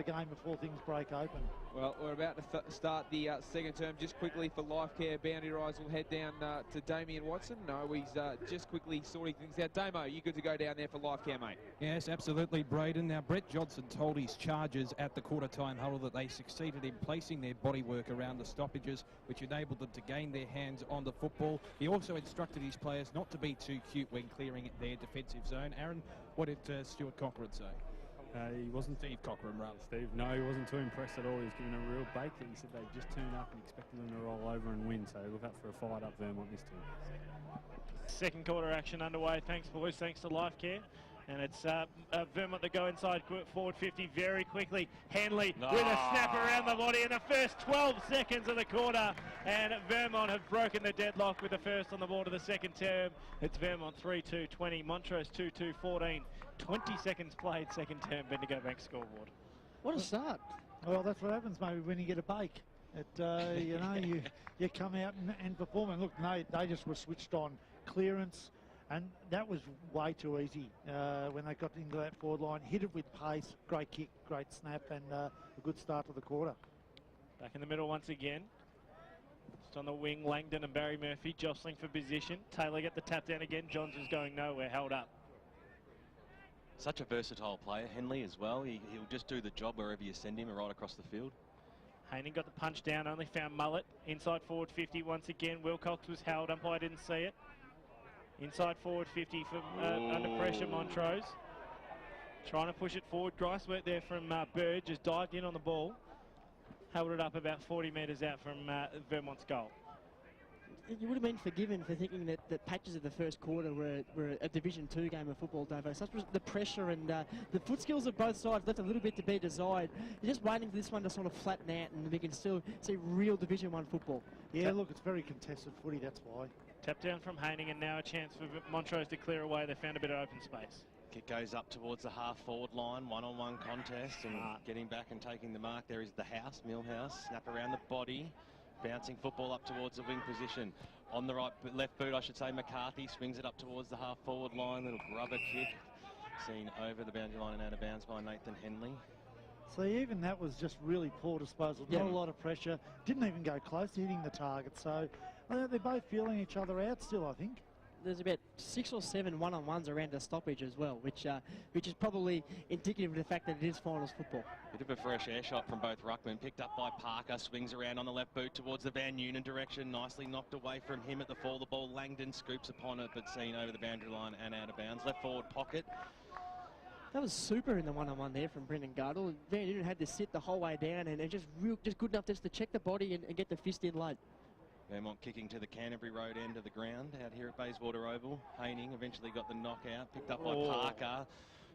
the game before things break open. Well, we're about to start the second term. Just quickly for Life Care, Boundary Rise will head down to Damien Watson. No, he's just quickly sorting things out. Damo, you good to go down there for Life Care, mate? Yes, absolutely, Braden. Now, Brett Johnson told his chargers at the quarter-time huddle that they succeeded in placing their bodywork around the stoppages, which enabled them to gain their hands on the football. He also instructed his players not to be too cute when clearing their defensive zone. Aaron, what did Stuart Cochrane say? He wasn't Steve Cochrane, rather. Steve, no, he wasn't too impressed at all. He was giving a real bake. He said they'd just turned up and expected them to roll over and win. So look up for a fight up Vermont this time. Second quarter action underway. Thanks, boys. Thanks to Life Care. And it's Vermont that go inside forward 50 very quickly. Henley with a snap around the body in the first 12 seconds of the quarter. And Vermont have broken the deadlock with the first on the board of the second term. It's Vermont 3-2-20, Montrose 2-2-14. 20 seconds played, second term, Bendigo Bank scoreboard. What a start. Well, that's what happens maybe when you get a bake. You know, you come out and perform. And look, they just were switched on. Clearance. And that was way too easy when they got into that forward line. Hit it with pace, great kick, great snap, and a good start to the quarter. Back in the middle once again. Just on the wing, Langdon and Barry Murphy jostling for position. Taylor get the tap down again. Johns is going nowhere, held up. Such a versatile player, Henley as well. He'll just do the job wherever you send him right across the field. Haining got the punch down, only found Mullet. Inside forward 50 once again. Wilcox was held, umpire didn't see it. Inside forward 50 from under pressure, Montrose. Trying to push it forward. Grice work there from Bird, just dived in on the ball. Held it up about 40 metres out from Vermont's goal. You would have been forgiven for thinking that the patches of the first quarter were a Division 2 game of football, Davo. Such was the pressure and the foot skills of both sides left a little bit to be desired. You're just waiting for this one to sort of flatten out and we can still see real Division 1 football. Yeah, look, it's very contested footy, that's why. Tap down from Haining and now a chance for Montrose to clear away. They found a bit of open space. Kick goes up towards the half-forward line, one-on-one contest, and getting back and taking the mark there is the House, Millhouse. Snap around the body, bouncing football up towards the wing position. On the left boot, I should say, McCarthy swings it up towards the half-forward line. Little rubber kick, seen over the boundary line and out of bounds by Nathan Henley. So even that was just really poor disposal. Not a lot of pressure. Didn't even go close to hitting the target. So they're both feeling each other out still, I think. There's about 6 or 7 one-on-ones around the stoppage as well, which is probably indicative of the fact that it is finals football. Bit of a fresh air shot from both ruckmen, picked up by Parker, swings around on the left boot towards the Van Noonan direction, nicely knocked away from him at the fall. The ball, Langdon scoops upon it, but seen over the boundary line and out of bounds. Left forward pocket. That was super in the one-on-one there from Brendan Gardle. Van Noonan had to sit the whole way down and just good enough just to check the body and get the fist in late. Vermont kicking to the Canterbury Road end of the ground out here at Bayswater Oval. Haining eventually got the knockout, picked up by Parker.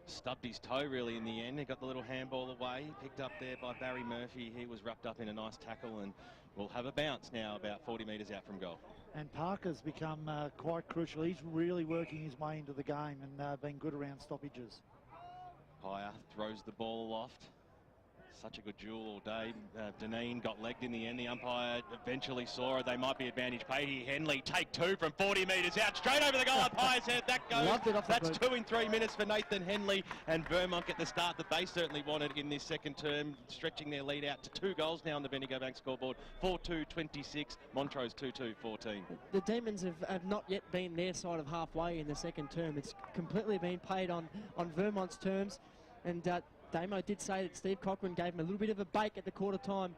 Stubbed his toe really in the end. He got the little handball away, picked up there by Barry Murphy. He was wrapped up in a nice tackle and will have a bounce now about 40 metres out from goal. And Parker's become quite crucial. He's really working his way into the game and been good around stoppages. Higher throws the ball aloft. Such a good duel all day. Deneen got legged in the end. The umpire eventually saw it. They might be advantage. Pahey Henley take 2 from 40 metres out. Straight over the goal. Umpire's head. That goes. That's 2 in 3 minutes for Nathan Henley. And Vermont get the start that they certainly wanted in this second term, stretching their lead out to 2 goals now on the Bendigo Bank scoreboard. 4-2-26. Montrose 2-2-14. The Demons have not yet been their side of halfway in the second term. It's completely been played on Vermont's terms. And Damo did say that Steve Cochrane gave him a little bit of a bake at the quarter-time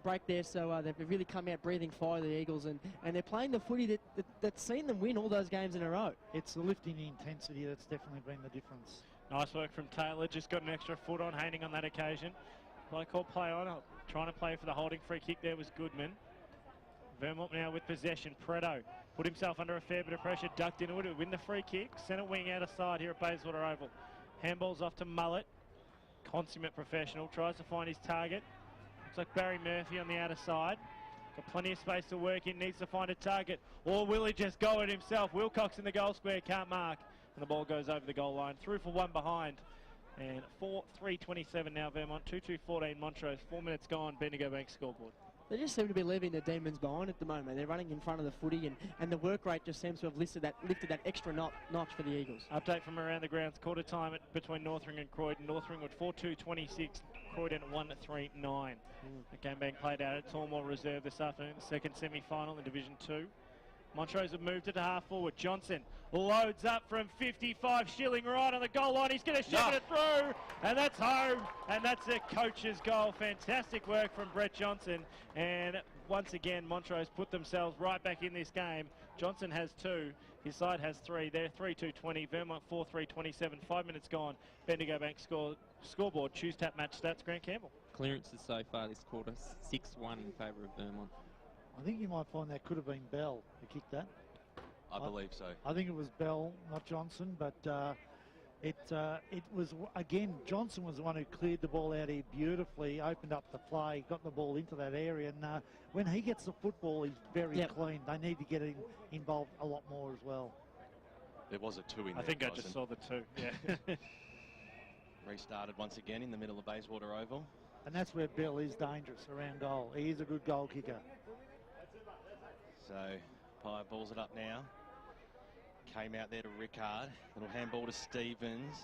break there, so they've really come out breathing fire, the Eagles, and they're playing the footy that's seen them win all those games in a row. It's the lifting intensity that's definitely been the difference. Nice work from Taylor, just got an extra foot on Haining on that occasion. Play call, play on, trying to play for the holding free kick there was Goodman. Vermont now with possession. Preto put himself under a fair bit of pressure, ducked into it to win the free kick. Centre wing out of side here at Bayswater Oval. Handball's off to Mullet. Consummate professional, tries to find his target. Looks like Barry Murphy on the outer side. Got plenty of space to work in, needs to find a target. Or will he just go it himself? Wilcox in the goal square, can't mark. And the ball goes over the goal line. Through for one behind. And 4-3-27 now Vermont, 2-2-14 Montrose. 4 minutes gone, Bendigo Bank scoreboard. They just seem to be leaving the Demons behind at the moment. They're running in front of the footy, and the work rate just seems to have lifted that extra notch for the Eagles. Update from around the grounds. Quarter time between Northring and Croydon. Northring with 4-2-26. Croydon at 1-3-9. The game being played out at Tormore Reserve this afternoon. The second semi-final in Division 2. Montrose have moved it to half forward. Johnson loads up from 55. Schilling right on the goal line. He's going to shove it through. And that's home. And that's a coach's goal. Fantastic work from Brett Johnson. And once again, Montrose put themselves right back in this game. Johnson has 2. His side has 3. They're 3-2-20. Vermont 4-3-27. 5 minutes gone. Bendigo Bank scoreboard. Choose tap match stats. Grant Campbell. Clearances so far this quarter, 6-1 in favour of Vermont. I think you might find that could have been Bell who kicked that. I believe so. I think it was Bell, not Johnson, but it was, again, Johnson was the one who cleared the ball out here beautifully, opened up the play, got the ball into that area, and when he gets the football, he's very clean. They need to get him involved a lot more as well. There was a 2 in there. I think I just saw the 2, yeah. Restarted once again in the middle of Bayswater Oval. And that's where Bell is dangerous around goal. He is a good goal kicker. So Pye balls it up now. Came out there to Rickard. Little handball to Stevens.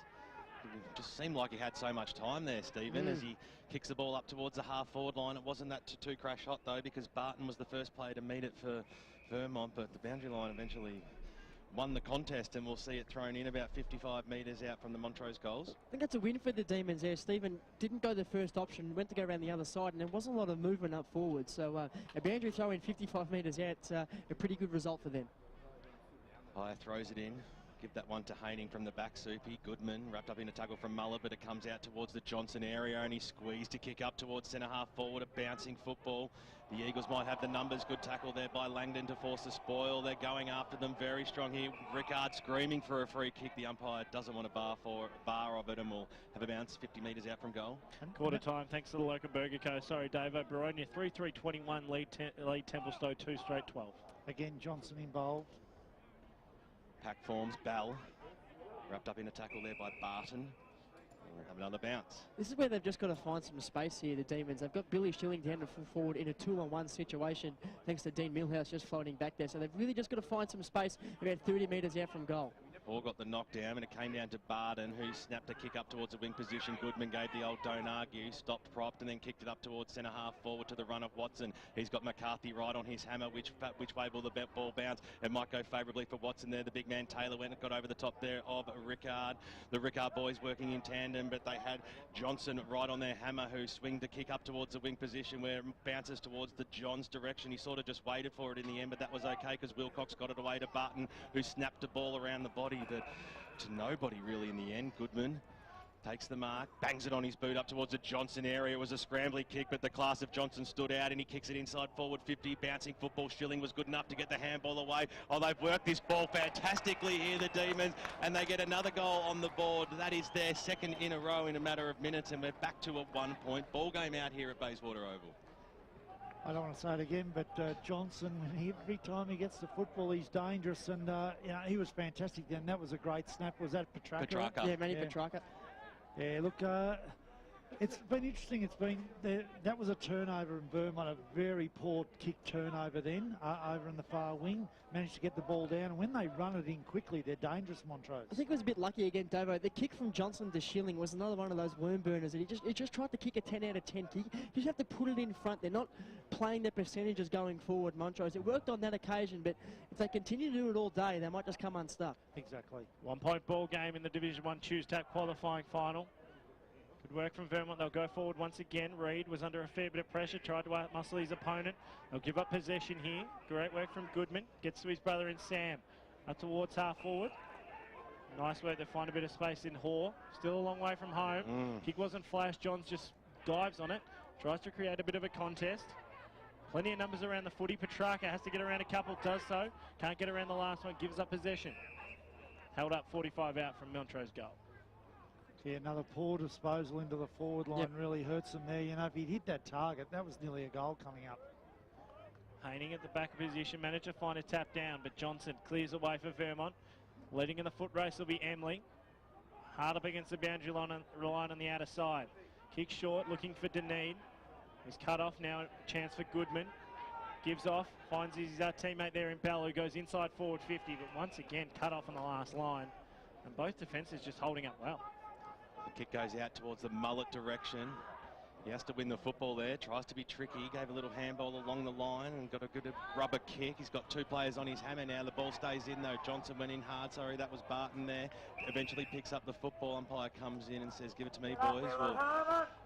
It just seemed like he had so much time there, Stephen, as he kicks the ball up towards the half-forward line. It wasn't that too crash hot, though, because Barton was the first player to meet it for Vermont, but the boundary line eventually won the contest, and we'll see it thrown in about 55 metres out from the Montrose goals. I think that's a win for the Demons there. Stephen didn't go the first option, went to go around the other side, and there wasn't a lot of movement up forward. So a boundary throw in 55 metres out, a pretty good result for them. Pye throws it in. Give that one to Haining from the back, Soupy. Goodman wrapped up in a tackle from Muller, but it comes out towards the Johnson area, and he squeezed to kick up towards centre half forward. A bouncing football. The Eagles might have the numbers. Good tackle there by Langdon to force a spoil. They're going after them very strong here. Rickard screaming for a free kick. The umpire doesn't want a bar of it, and will have a bounce 50 metres out from goal. Quarter time, thanks to the local Burger Co. Sorry, Dave. Baronia 3-3-21, lead Templestowe 2 straight 12. Again, Johnson involved. Pack forms, Bell. Wrapped up in a tackle there by Barton. We'll have another bounce. This is where they've just got to find some space here, the Demons. They've got Billy Schilling down to full forward in a 2-on-1 situation, thanks to Dean Millhouse just floating back there. So they've really just got to find some space about 30 metres out from goal. Ball got the knockdown, and it came down to Barton, who snapped a kick up towards the wing position. Goodman gave the old don't argue, stopped propped, and then kicked it up towards centre half forward to the run of Watson. He's got McCarthy right on his hammer. Which way will the ball bounce? It might go favourably for Watson there. The big man Taylor went and got over the top there of Rickard. The Rickard boys working in tandem, but they had Johnson right on their hammer, who swinged the kick up towards the wing position, where it bounces towards the Johns direction. He sort of just waited for it in the end, but that was okay because Wilcox got it away to Barton, who snapped the ball around the body, but to nobody really in the end. Goodman takes the mark, bangs it on his boot up towards the Johnson area. It was a scrambly kick, but the class of Johnson stood out, and he kicks it inside forward 50. Bouncing football. Schilling was good enough to get the handball away. Oh, they've worked this ball fantastically here, the Demons, and they get another goal on the board. That is their second in a row in a matter of minutes, and we're back to a 1-point ball game out here at Bayswater Oval. I don't want to say it again, but Johnson, every time he gets the football, he's dangerous, and you know, he was fantastic then. That was a great snap. Was that Petrarca? Petrarca. Yeah, Manny Petrarca. Yeah, look, it's been interesting. It's been that was a turnover in Vermont, a very poor kick turnover then over in the far wing. Managed to get the ball down, and when they run it in quickly, they're dangerous, Montrose. I think it was a bit lucky again, Davo. The kick from Johnson to Schilling was another one of those worm burners, and he just tried to kick a 10 out of 10 kick. You just have to put it in front. They're not playing their percentages going forward, Montrose. It worked on that occasion, but if they continue to do it all day, they might just come unstuck. Exactly. 1-point ball game in the Division 1 Choose Tap qualifying final. Good work from Vermont. They'll go forward once again. Reid was under a fair bit of pressure, tried to outmuscle his opponent. They'll give up possession here. Great work from Goodman. Gets to his brother in Sam. Up towards half forward. Nice work to find a bit of space in Hoare. Still a long way from home. Kick wasn't flash. Johns just dives on it. Tries to create a bit of a contest. Plenty of numbers around the footy. Petrarca has to get around a couple. Does so. Can't get around the last one. Gives up possession. Held up 45 out from Montrose goal. Yeah, another poor disposal into the forward line really hurts them there. You know, if he'd hit that target, that was nearly a goal coming up. Haining at the back of position, managed to find a tap down, but Johnson clears away for Vermont. Leading in the foot race will be Emily. Hard up against the boundary line on the outer side. Kick short, looking for Deneen. He's cut off now, chance for Goodman. Gives off, finds his teammate there in Bell, who goes inside forward 50, but once again cut off on the last line. And both defences just holding up well. The kick goes out towards the mullet direction. He has to win the football there, tries to be tricky, gave a little handball along the line and got a good rubber kick. He's got two players on his hammer now. The ball stays in though. Johnson went in hard, sorry, that was Barton there. Eventually picks up the football. Umpire comes in and says, give it to me, boys. We'll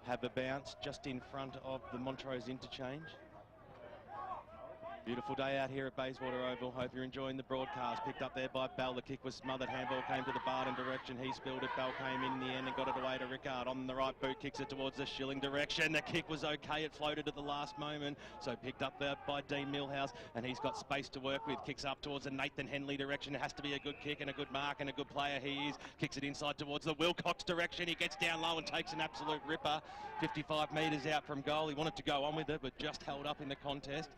have a bounce just in front of the Montrose interchange. Beautiful day out here at Bayswater Oval. Hope you're enjoying the broadcast. Picked up there by Bell. The kick was smothered. Handball came to the Barton direction. He spilled it. Bell came in the end and got it away to Rickard. On the right boot, kicks it towards the Schilling direction. The kick was okay. It floated at the last moment. So picked up there by Dean Millhouse. And he's got space to work with. Kicks up towards the Nathan Henley direction. It has to be a good kick and a good mark and a good player he is. Kicks it inside towards the Wilcox direction. He gets down low and takes an absolute ripper. 55 metres out from goal. He wanted to go on with it, but just held up in the contest.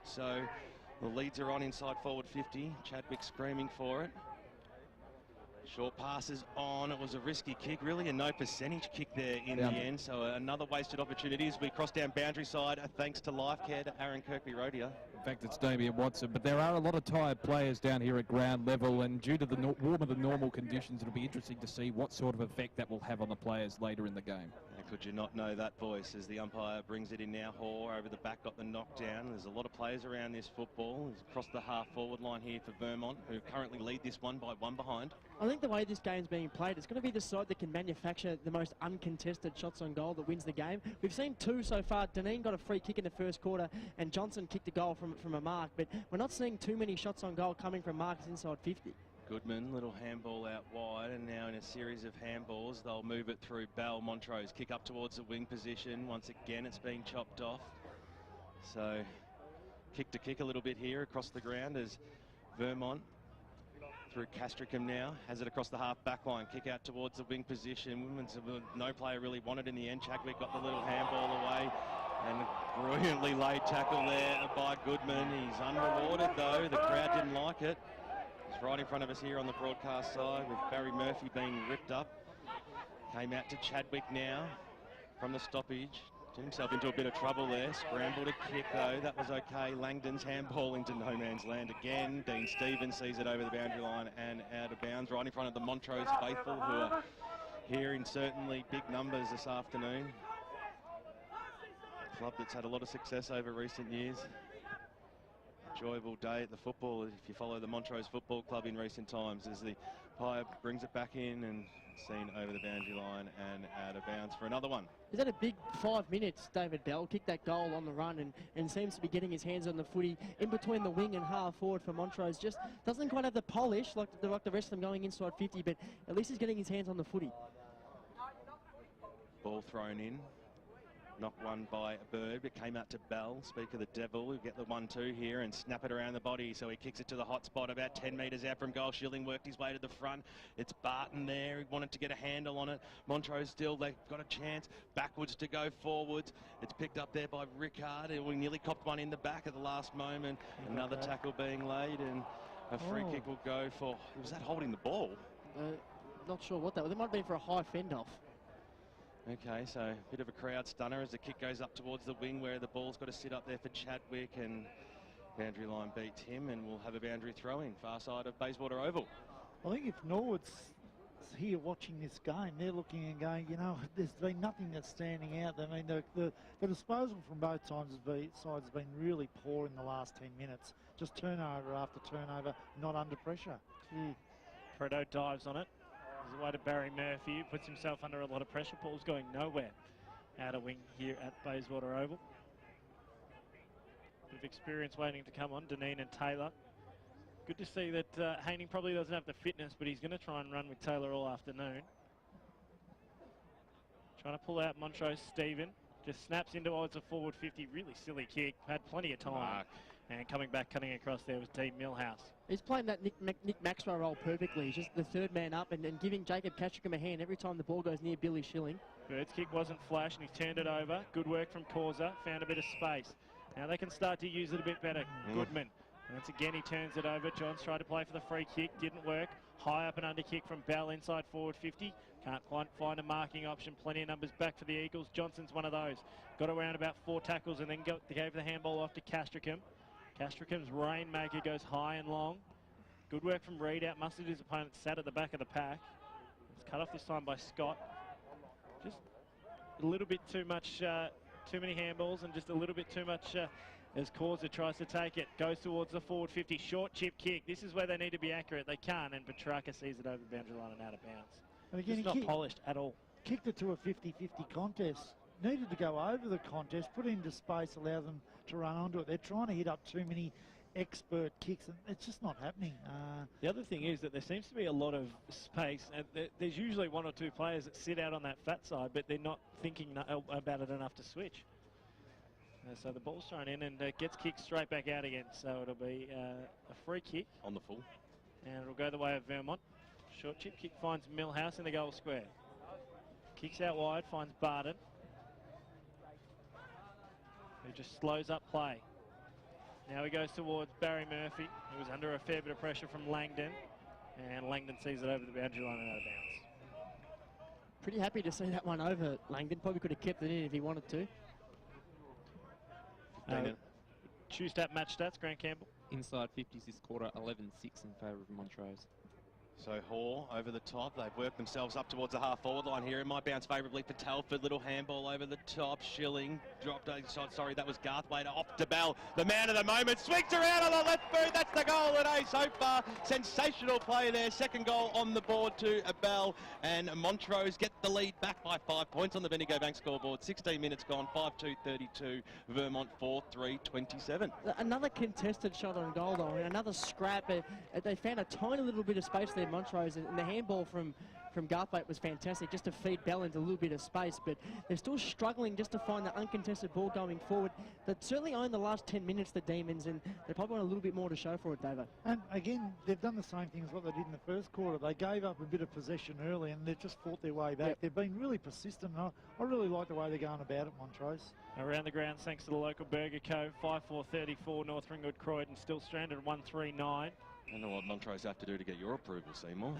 So the leads are on inside forward 50. Chadwick screaming for it. Short passes on. It was a risky kick, really a no percentage kick there in the end. So another wasted opportunity as we cross down boundary side, thanks to Life Care to Aaron Kirkby Rodia. In fact, it's Damien Watson, but there are a lot of tired players down here at ground level, and due to the warmer than normal conditions, it'll be interesting to see what sort of effect that will have on the players later in the game. Could you not know that voice as the umpire brings it in now? Hoare over the back got the knockdown. There's a lot of players around this football. He's across the half forward line here for Vermont, who currently lead this one by one behind. I think the way this game's being played, it's going to be the side that can manufacture the most uncontested shots on goal that wins the game. We've seen two so far. Deneen got a free kick in the first quarter and Johnson kicked a goal from a mark, but we're not seeing too many shots on goal coming from marks inside 50. Goodman, little handball out wide, and now in a series of handballs, they'll move it through Bell. Montrose kick up towards the wing position. Once again, it's being chopped off. So kick to kick a little bit here across the ground as Vermont through Castricum now has it across the half back line. Kick out towards the wing position. No player really wanted in the end. Chadwick got the little handball away. And a brilliantly laid tackle there by Goodman. He's unrewarded though. The crowd didn't like it. It's right in front of us here on the broadcast side with Barry Murphy being ripped up. Came out to Chadwick now from the stoppage. Did himself into a bit of trouble there. Scrambled a kick though. That was okay. Langdon's handball into no man's land again. Dean Stevens sees it over the boundary line and out of bounds right in front of the Montrose faithful, who are here in certainly big numbers this afternoon. A club that's had a lot of success over recent years. Enjoyable day at the football if you follow the Montrose Football Club in recent times, as the umpire brings it back in and seen over the boundary line and out of bounds for another one. He's had a big 5 minutes, David Bell. Kicked that goal on the run and seems to be getting his hands on the footy in between the wing and half forward for Montrose. Just doesn't quite have the polish like the rest of them going inside 50, but at least he's getting his hands on the footy. Ball thrown in. Knock one by a Bird, but came out to Bell. Speak of the devil, we get the 1-2 here and snap it around the body. So he kicks it to the hot spot about 10 metres out from goal. Schilling worked his way to the front. It's Barton there. He wanted to get a handle on it. Montrose still, they've got a chance backwards to go forwards. It's picked up there by Rickard, and we nearly copped one in the back at the last moment. Another tackle being laid, and a free kick will go for, was that holding the ball? Not sure what that was. It might have been for a high fend off. Okay, so a bit of a crowd stunner as the kick goes up towards the wing where the ball's got to sit up there for Chadwick, and boundary line beats him, and we'll have a boundary throw in far side of Bayswater Oval. I think if Norwood's here watching this game, they're looking and going, you know, there's been nothing that's standing out. I mean, the disposal from both sides has been really poor in the last 10 minutes. Just turnover after turnover, not under pressure. Fredo dives on it. There's a way to Barry Murphy, who puts himself under a lot of pressure. Ball's going nowhere out of wing here at Bayswater Oval. Bit of experience waiting to come on, Deneen and Taylor. Good to see that Haining probably doesn't have the fitness, but he's going to try and run with Taylor all afternoon. Trying to pull out Montrose Stephen. Just snaps into towards a forward 50. Really silly kick. Had plenty of time. And coming back, cutting across there was Dean Millhouse. He's playing that Nick Maxwell role perfectly. He's just the third man up and giving Jacob Castricum a hand every time the ball goes near Billy Schilling. Bird's kick wasn't flash and he's turned it over. Good work from Causa. Found a bit of space. Now they can start to use it a bit better. Goodman. Once again, he turns it over. Johns tried to play for the free kick. Didn't work. High up and under kick from Bell inside forward 50. Can't quite find a marking option. Plenty of numbers back for the Eagles. Johnson's one of those. Got around about 4 tackles and then gave the handball off to Castricum. Castricum's rainmaker goes high and long. Good work from Reed. Outmuscled his opponent, sat at the back of the pack. It's cut off this time by Scott. Just a little bit too much, too many handballs and just a little bit too much as Causa tries to take it. Goes towards the forward 50. Short chip kick. This is where they need to be accurate. They can't, and Petrarca sees it over the boundary line and out of bounds. And again, it's not polished at all. Kicked it to a 50-50 contest. Needed to go over the contest, put it into space, allow them to run onto it. They're trying to hit up too many expert kicks, and it's just not happening. The other thing is that there seems to be a lot of space, and there's usually 1 or 2 players that sit out on that fat side, but they're not thinking about it enough to switch. So the ball's thrown in and gets kicked straight back out again. So it'll be a free kick. On the full. And it'll go the way of Vermont. Short chip kick finds Millhouse in the goal square. Kicks out wide, finds Barton, who just slows up play. Now he goes towards Barry Murphy, who was under a fair bit of pressure from Langdon. And Langdon sees it over the boundary line and out of bounds. Pretty happy to see that one over Langdon. Probably could have kept it in if he wanted to. True stat match stats, Grant Campbell. Inside 50s this quarter, 11-6 in favour of Montrose. So Hall over the top. They've worked themselves up towards the half-forward line here. It might bounce favourably for Telford. Little handball over the top. Schilling dropped a shot. Sorry, that was Garthwaite off to Bell. The man of the moment swings around on the left boot. That's the goal today so far. Sensational play there. Second goal on the board to Bell. And Montrose get the lead back by 5 points on the Bendigo Bank scoreboard. 16 minutes gone. 5-2-32. Vermont 4-3-27. Another contested shot on goal, though. Another scrap. They found a tiny little bit of space there, Montrose, and the handball from Garthwaite was fantastic, just to feed Bell into a little bit of space, but they're still struggling just to find the uncontested ball going forward. They certainly own the last 10 minutes, the Demons, and they probably want a little bit more to show for it, David. And again, they've done the same thing as what they did in the first quarter. They gave up a bit of possession early and they've just fought their way back. Yep. They've been really persistent. I really like the way they're going about it, Montrose. Around the grounds, thanks to the local Burger Co. 5-4-34, North Ringwood Croydon still stranded at 1-3-9. I don't know what Montrose have to do to get your approval, Seymour.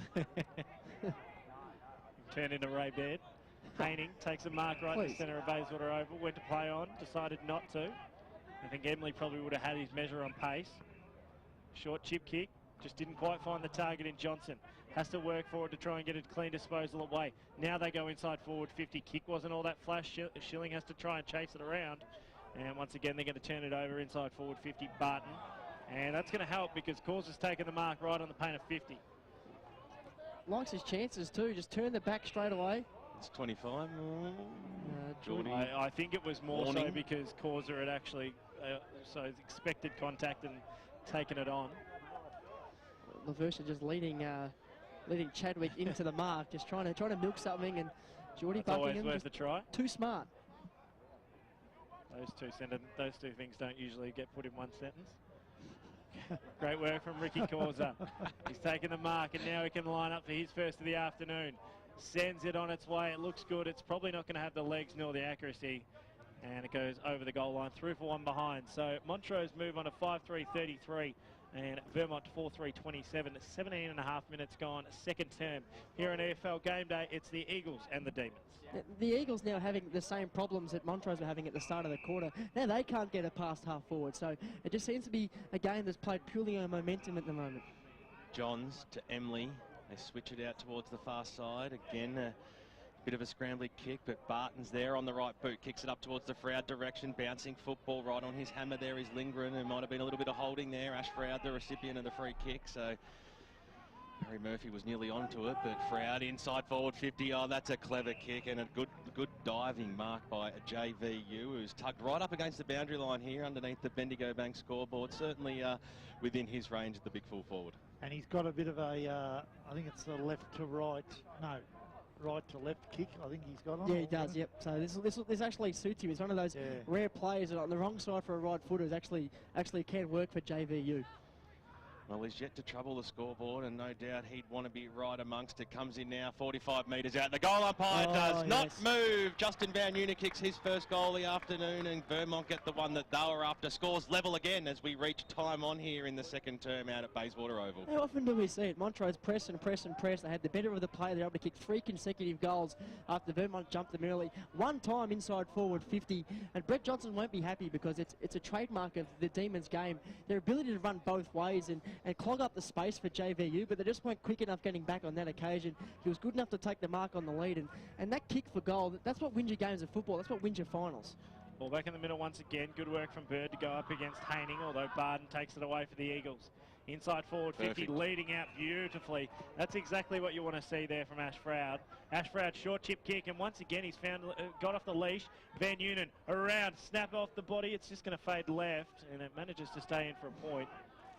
Turn into Ray Baird. Haining takes a mark right in the centre of Bayswater Oval. Went to play on, decided not to. I think Emily probably would have had his measure on pace. Short chip kick, just didn't quite find the target in Johnson. Has to work forward to try and get a clean disposal away. Now they go inside forward 50. Kick wasn't all that flash. Schilling has to try and chase it around. And once again, they're going to turn it over inside forward 50, Barton. And that's going to help because Causa's taken the mark right on the paint of 50. Likes his chances too, just turn the back straight away. It's 25. I think it was more so because Causa had actually expected contact and taken it on. LaVersa just leading Chadwick into the mark, just trying to milk something, and Geordie Buckingham worth the try. Too smart. Those two things don't usually get put in one sentence. Great work from Ricky Causa. He's taken the mark and now he can line up for his first of the afternoon. Sends it on its way. It looks good. It's probably not going to have the legs nor the accuracy. And it goes over the goal line, through for one behind. So Montrose move on to 5-3-33 and Vermont 4-3-27. 17 and a half minutes gone, second term. Here on AFL Game Day, it's the Eagles and the Demons. The Eagles now having the same problems that Montrose were having at the start of the quarter. Now they can't get it past half forward. So it just seems to be a game that's played purely on momentum at the moment. Johns to Emily. They switch it out towards the far side. Again, a bit of a scrambling kick, but Barton's there on the right boot. Kicks it up towards the Froud direction. Bouncing football right on his hammer there is Lindgren. There might have been a little bit of holding there. Ash Froud, the recipient of the free kick. So Harry Murphy was nearly onto it, but Froud inside forward 50. Oh, that's a clever kick and a good diving mark by JVU, who's tugged right up against the boundary line here underneath the Bendigo Bank scoreboard. Certainly within his range of the big full forward. And he's got a bit of a, I think it's a left to right, no, right to left kick. I think he's got on. Yeah, he does. Yep. So this actually suits him. He's one of those rare players that on the wrong side for a right footer is actually can work for JVU. Well, he's yet to trouble the scoreboard, and no doubt he'd want to be right amongst it. Comes in now, 45 metres out. The goal umpire does not move. Justin Van Nunen kicks his first goal of the afternoon, and Vermont get the one that they were after. Scores level again as we reach time on here in the second term out at Bayswater Oval. How often do we see it? Montrose press and press and press. They had the better of the play. They're able to kick 3 consecutive goals after Vermont jumped them early. One time inside forward 50, and Brett Johnson won't be happy because it's a trademark of the Demons game. Their ability to run both ways and clog up the space for JVU, but they just weren't quick enough getting back on that occasion. He was good enough to take the mark on the lead, and that kick for goal, that's what wins your games of football. That's what wins your finals. Ball back in the middle once again. Good work from Bird to go up against Haining, although Barden takes it away for the Eagles. Inside forward 50, leading out beautifully. That's exactly what you want to see there from Ash Froud. Ash Froud, short chip kick, and once again he's got off the leash. Van Nunen around, snap off the body. It's just going to fade left, and it manages to stay in for a point.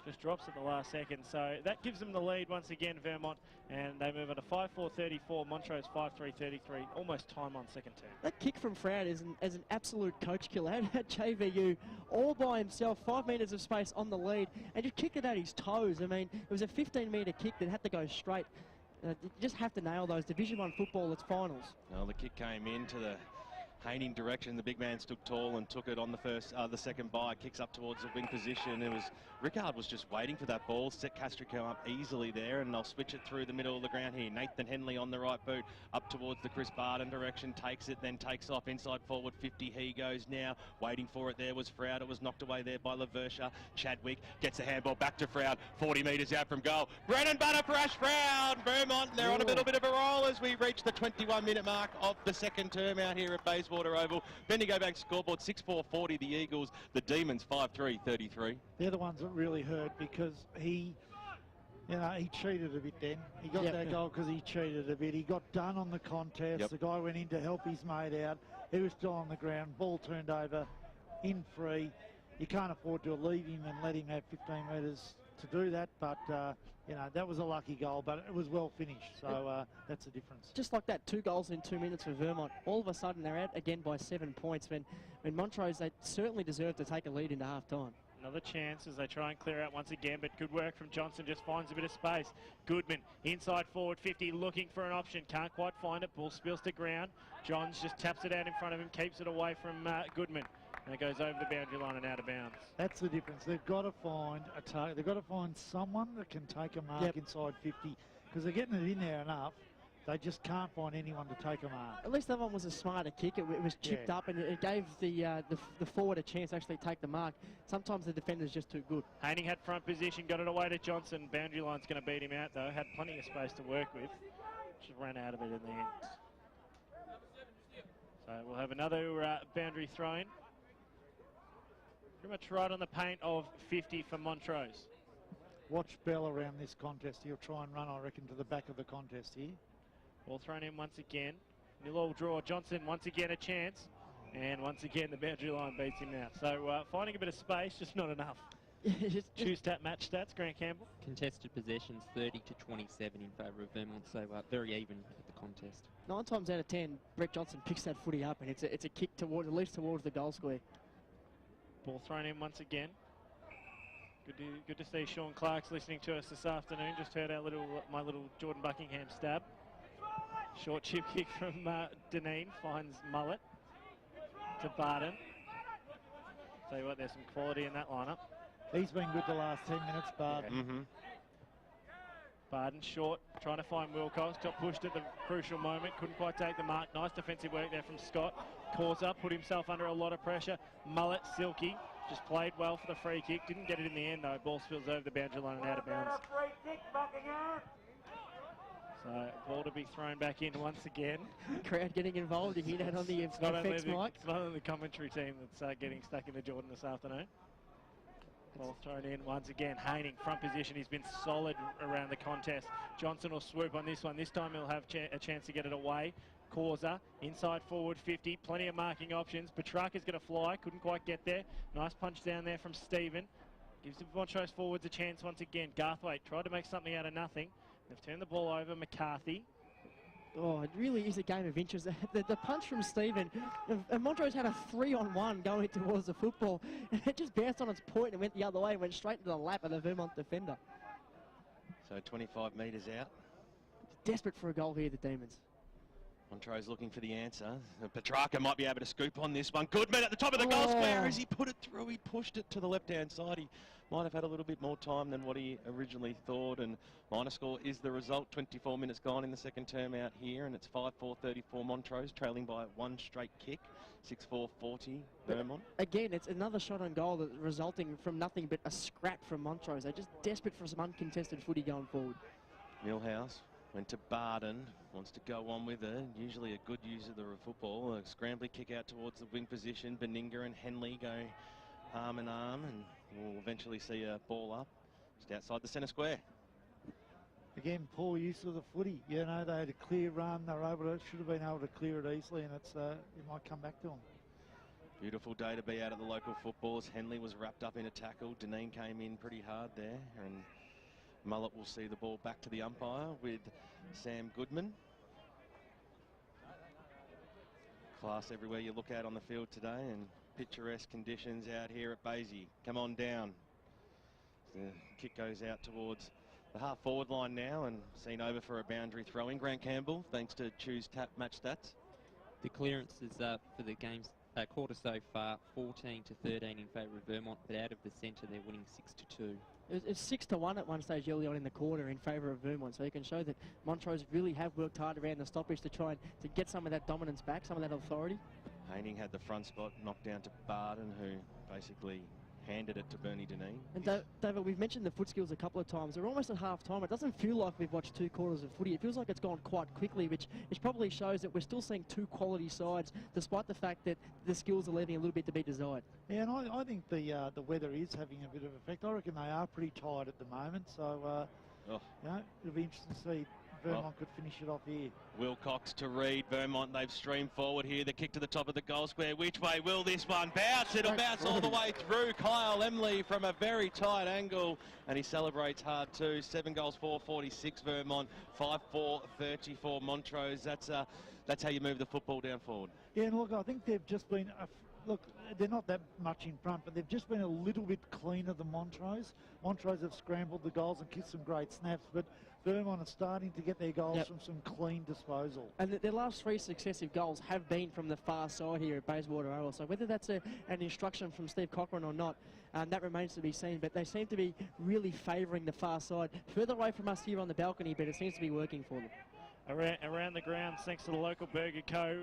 Just drops at the last second. So that gives them the lead once again, Vermont, and they move on to 5-4-34, Montrose 5-3-33, almost time on second term. That kick from Froud is an absolute coach killer. Had JVU all by himself, 5 metres of space on the lead, and just kicked it at his toes. I mean, it was a 15-metre kick that had to go straight. You just have to nail those. Division 1 football, it's finals. Well, the kick came into the Haining direction. The big man stood tall and took it on the second bye. Kicks up towards the wing position. Rickard was just waiting for that ball. Set Castrico up easily there, and they'll switch it through the middle of the ground here. Nathan Henley on the right boot, up towards the Chris Barden direction, takes it, then takes off inside forward 50. He goes now, waiting for it. There was Froud. It was knocked away there by Laversha. Chadwick gets a handball back to Froud, 40 metres out from goal. Bread and butter for Ash Froud. Vermont, they're on a little bit of a roll as we reach the 21-minute mark of the second term out here at Bayswater Oval. Bendigo Bank scoreboard 6-4-40 the Eagles. The Demons 5-3-33. They're the ones that really hurt because he cheated a bit then. He got that goal because he cheated a bit. He got done on the contest. The guy went in to help his mate out. He was still on the ground. Ball turned over in free. You can't afford to leave him and let him have 15 metres to do that, but that was a lucky goal, but it was well finished, so that's the difference. Just like that, 2 goals in 2 minutes for Vermont. All of a sudden they're out again by 7 points when Montrose, they certainly deserve to take a lead into half-time. Another chance as they try and clear out once again, but good work from Johnson, just finds a bit of space. Goodman, inside forward 50, looking for an option, can't quite find it, ball spills to ground. Johns just taps it out in front of him, keeps it away from Goodman. And it goes over the boundary line and out of bounds. That's the difference. They've got to find a target. They've got to find someone that can take a mark inside 50 because they're getting it in there enough. They just can't find anyone to take a mark. At least that one was a smarter kick. It was chipped up and it gave the forward a chance to actually take the mark. Sometimes the defender's just too good. Haining had front position, got it away to Johnson. Boundary line's going to beat him out though. Had plenty of space to work with. Just ran out of it in the end. So we'll have another boundary throw-in. Pretty much right on the paint of 50 for Montrose. Watch Bell around this contest. He'll try and run, I reckon, to the back of the contest here. Ball thrown in once again. Nil-all draw. Johnson once again a chance. And once again the boundary line beats him out. So finding a bit of space, just not enough. Choose stat match stats, Grant Campbell. Contested possessions 30-27 in favour of Vermont, so very even at the contest. 9 times out of 10, Brett Johnson picks that footy up and it's a kick toward, at least towards the goal square. Ball thrown in once again. Good to see Sean Clark's listening to us this afternoon. Just heard our my little Jordan Buckingham stab. Short chip kick from Deneen finds Mullet to Barden. Tell you what, there's some quality in that lineup. He's been good the last 10 minutes, Barden. Barden short, trying to find Wilcox. Got pushed at the crucial moment. Couldn't quite take the mark. Nice defensive work there from Scott. Caught up, put himself under a lot of pressure. Mullet, Silky, just played well for the free kick. Didn't get it in the end though. Ball spills over the boundary line and out of bounds. So ball to be thrown back in once again. Crowd getting involved. You hear that on the FX mic. It's not only the commentary team that's getting stuck into Jordan this afternoon. Ball thrown in once again. Haining, front position. He's been solid around the contest. Johnson will swoop on this one. This time he'll have a chance to get it away. Causa, inside forward 50. Plenty of marking options. Petrarca's going to fly. Couldn't quite get there. Nice punch down there from Stephen. Gives the Montrose forwards a chance once again. Garthwaite tried to make something out of nothing. They've turned the ball over. McCarthy. Oh, it really is a game of interest. The punch from Stephen, and Montrose had a 3-on-1 going towards the football, and it just bounced on its point and went the other way, went straight into the lap of the Vermont defender. So 25 metres out. Desperate for a goal here, the Demons. Montrose looking for the answer. Petrarca might be able to scoop on this one. Goodman at the top of the goal square as he put it through. He pushed it to the left-hand side. He might have had a little bit more time than what he originally thought. And minor score is the result. 24 minutes gone in the second term out here. And it's 5-4-34 Montrose, trailing by one straight kick. 6-4-40 Vermont. Again, it's another shot on goal that resulting from nothing but a scrap from Montrose. They're just desperate for some uncontested footy going forward. Millhouse went to Barden, wants to go on with it. Usually a good user of the football. A scrambling kick out towards the wing position. Beninga and Henley go arm in arm, and we'll eventually see a ball up just outside the centre square. Again, poor use of the footy. You know, they had a clear run. They were should have been able to clear it easily, and it might come back to them. Beautiful day to be out at the local footballs. Henley was wrapped up in a tackle. Deneen came in pretty hard there, and Mullet will see the ball back to the umpire with Sam Goodman. Class everywhere you look at on the field today, and picturesque conditions out here at Basie. Come on down. The kick goes out towards the half-forward line now and seen over for a boundary throw-in. Grant Campbell, thanks to Choose Tap Match Stats. The clearances for the game's quarter so far, 14-13 in favour of Vermont, but out of the centre they're winning 6-2. It's 6-1 at one stage early on in the quarter in favour of Vermont, so you can show that Montrose really have worked hard around the stoppage to try and to get some of that dominance back, some of that authority. Haining had the front spot knocked down to Barden, who basically handed it to Bernie Deneen. And David, we've mentioned the foot skills a couple of times. We're almost at half-time. It doesn't feel like we've watched 2 quarters of footy. It feels like it's gone quite quickly, which probably shows that we're still seeing 2 quality sides, despite the fact that the skills are leaving a little bit to be desired. Yeah, and I think the weather is having a bit of effect. I reckon they are pretty tired at the moment, so you know, it'll be interesting to see Vermont could finish it off here. Wilcox to Reed. Vermont, they've streamed forward here. The kick to the top of the goal square. Which way will this one bounce? It'll bounce all the way through. Kyle Emley from a very tight angle, and he celebrates hard too. 7 goals, 4-46 Vermont, 5-4-34 Montrose. That's how you move the football down forward. Yeah, and look, I think they've just been look, they're not that much in front, but they've just been a little bit cleaner than Montrose. Montrose have scrambled the goals and kicked some great snaps, but Vermont are starting to get their goals from some clean disposal. And their last 3 successive goals have been from the far side here at Bayswater Oval. So whether that's an instruction from Steve Cochran or not, that remains to be seen. But they seem to be really favouring the far side. Further away from us here on the balcony, but it seems to be working for them. Around the grounds, thanks to the local Burger Co.,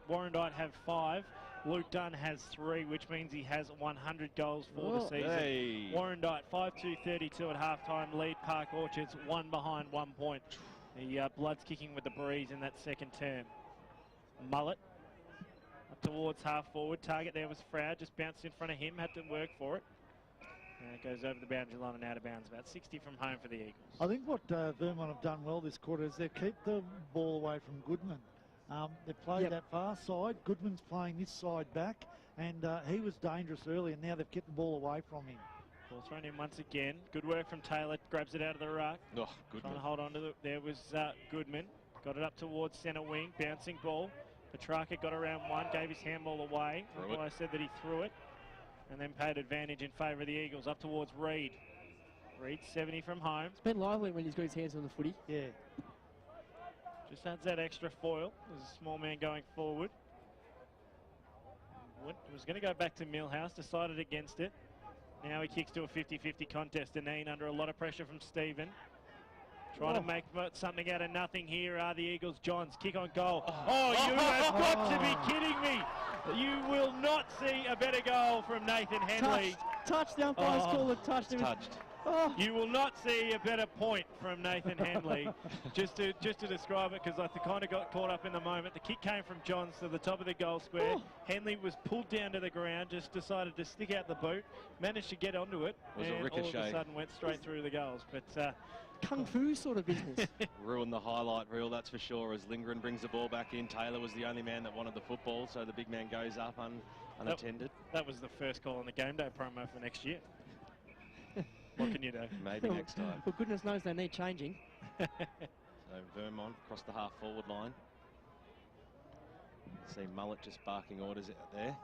Warrandyte have 5. Luke Dunn has 3, which means he has 100 goals for the season. Hey. Warrandyte 5-2-32 at halftime. Lead Park Orchards 1 behind 1 point. The Bloods kicking with the breeze in that second term. Mullet up towards half forward. Target there was Froud, just bounced in front of him, had to work for it. And it goes over the boundary line and out of bounds. About 60 from home for the Eagles. I think what Vermont have done well this quarter is they've kept the ball away from Goodman. They played that far side. Goodman's playing this side back, and he was dangerous early, and now they've kept the ball away from him. Ball thrown in once again. Good work from Taylor. Grabs it out of the ruck. Oh, Goodman. Trying to hold on to it. There was Goodman. Got it up towards centre wing. Bouncing ball. Petrarca got around one. Gave his handball away. That's why I said that he threw it. And then paid advantage in favour of the Eagles. Up towards Reed. Reed 70 from home. It's been lively when he's got his hands on the footy. Yeah. Just adds that extra foil. There's a small man going forward. Was going to go back to Millhouse, decided against it. Now he kicks to a 50-50 contest. Deneen under a lot of pressure from Stephen. Trying to make something out of nothing here are the Eagles. Johns, kick on goal. Oh, you have got to be kidding me. You will not see a better goal from Nathan Henley. Touched. The umpire's call it touched. Touched. Oh. You will not see a better point from Nathan Henley. just to describe it, because I kind of got caught up in the moment. The kick came from Johns to the top of the goal square. Henley was pulled down to the ground, just decided to stick out the boot, managed to get onto it, and all of a sudden went straight through the goals. But Kung Fu sort of business. Ruined the highlight reel, that's for sure, as Lindgren brings the ball back in. Taylor was the only man that wanted the football, so the big man goes up unattended. That was the first call on the game day promo for next year. What can you do? Maybe next time. Well, goodness knows they need changing. So Vermont across the half-forward line. See Mullet just barking orders out there.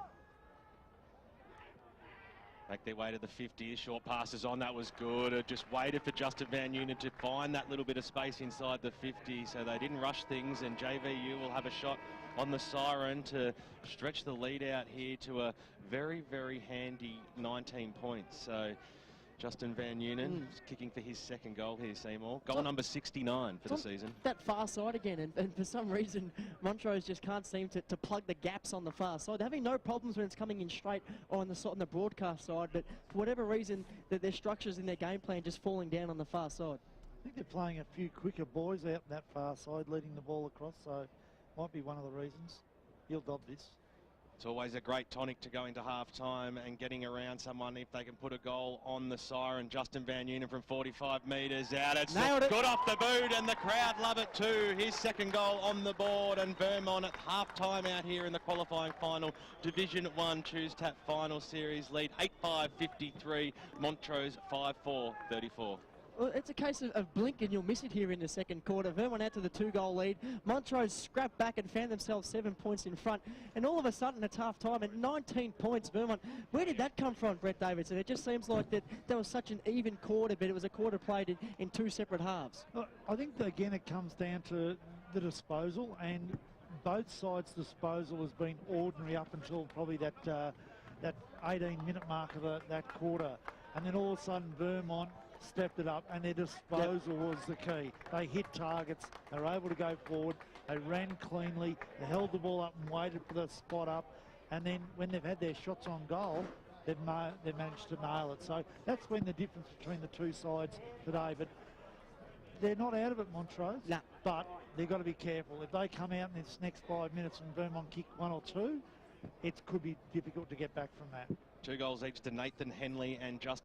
Make their way to the 50. Short passes on. That was good. Just waited for Justin Van Unit to find that little bit of space inside the 50, so they didn't rush things, and JVU will have a shot on the siren to stretch the lead out here to a very, very handy 19 points. So Justin Van Nunen is kicking for his second goal here, Seymour. Goal number 69 for the season. That far side again, and for some reason, Montrose just can't seem to plug the gaps on the far side. They're having no problems when it's coming in straight or on the broadcast side, but for whatever reason, their structures in their game plan just falling down on the far side. I think they're playing a few quicker boys out that far side, leading the ball across, so might be one of the reasons. He'll dob this. It's always a great tonic to go into half-time and getting around someone if they can put a goal on the siren. Justin Van Nunen from 45 metres out. It's good off the boot, and the crowd love it too. His second goal on the board, and Vermont at half-time out here in the qualifying final. Division 1 Choose Tap final series lead 8-5-53. Montrose 5-4-34. Well, it's a case of blink and you'll miss it here in the second quarter. Vermont out to the 2-goal lead. Montrose scrapped back and found themselves 7 points in front. And all of a sudden, it's half-time at 19 points, Vermont. Where did that come from, Brett Davidson? It just seems like that was such an even quarter, but it was a quarter played in two separate halves. Well, I think, that, again, it comes down to the disposal, and both sides' disposal has been ordinary up until probably that 18-minute mark of that quarter. And then all of a sudden, Vermont stepped it up, and their disposal was the key. They hit targets, they were able to go forward, they ran cleanly, they held the ball up and waited for the spot up, and then when they've had their shots on goal, they've managed to nail it. So that's been the difference between the two sides today. But they're not out of it, Montrose. Nah. But they've got to be careful. If they come out in this next 5 minutes and Vermont kick one or two, it could be difficult to get back from that. 2 goals each to Nathan Henley and Justin